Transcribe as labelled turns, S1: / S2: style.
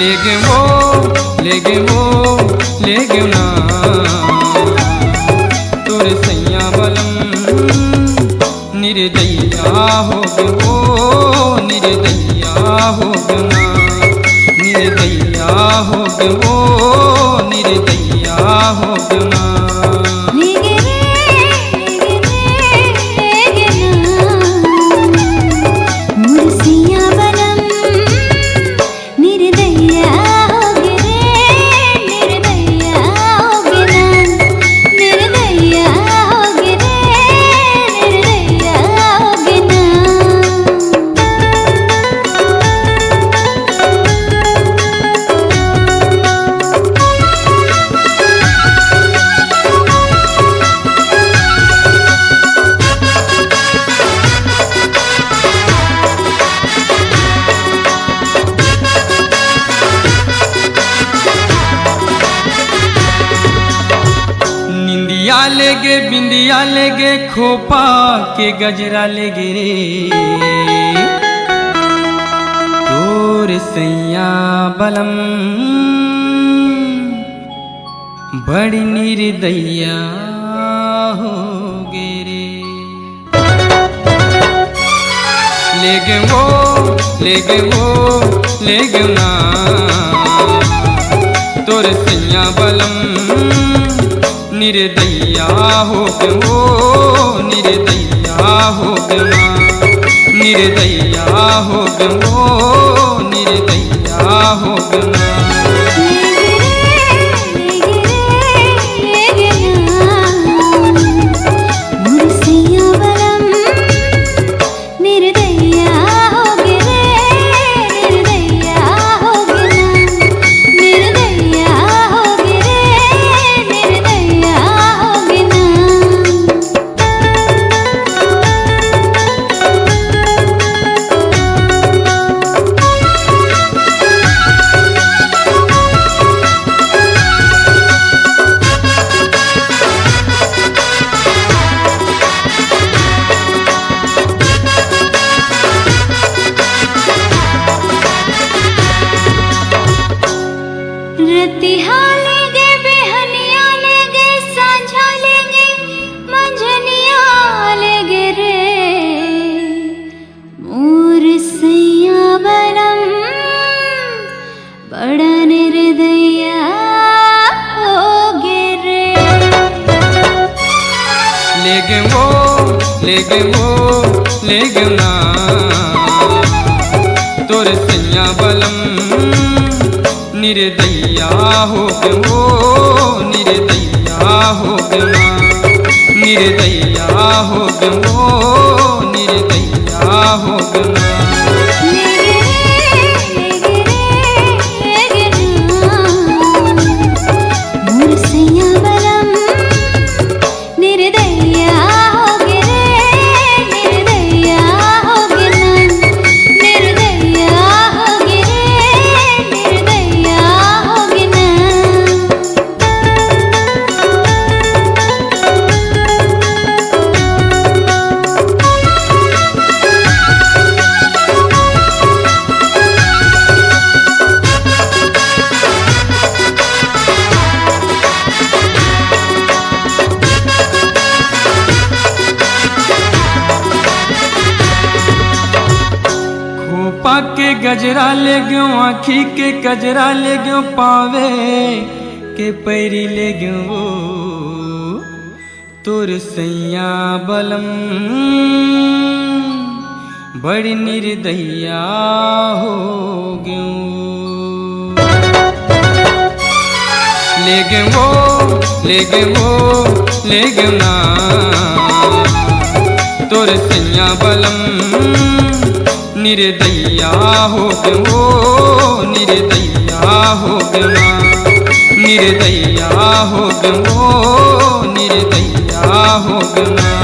S1: ले गयो ना तोर सैया बलम निर्दया हो गयो, निर्दया हो गयो ना, निर्दया हो गयो, निर्दया हो गयो ना। लेगे बिंदिया लेगे खोपा के गजरा लेगे रे तोर सैया बलम बड़ी निर्दया हो गे रे। लेगे ना तोर सैया बलम निर्दया हो गयो, निर्दया हो गयो ना, निर्दया हो गयो, निर्दया हो गयो ना।
S2: रतिहा लेगे बेहनिया लेगे सांझा लेगे मंझनिया लेगे रे मोर सैया बलम बड़ा निर्दया हो गे रे।
S1: लेगे ना तोर सैया बलम निर्दया हो गयो, निर्दया हो गयो ना, निर्दया हो गयो, निर्दया हो गयो ना। के गजरा ले गयो, आँखी के गजरा ले गयो, पावे के पैरी ले गयो तोर सैया बलम बड़ी निर्दया हो गयो। ले गयो ना तोर सैया बलम निर्दया हो गयो, निर्दया हो गयो ना, निर्दया हो गयो, निर्दया हो गयो ना।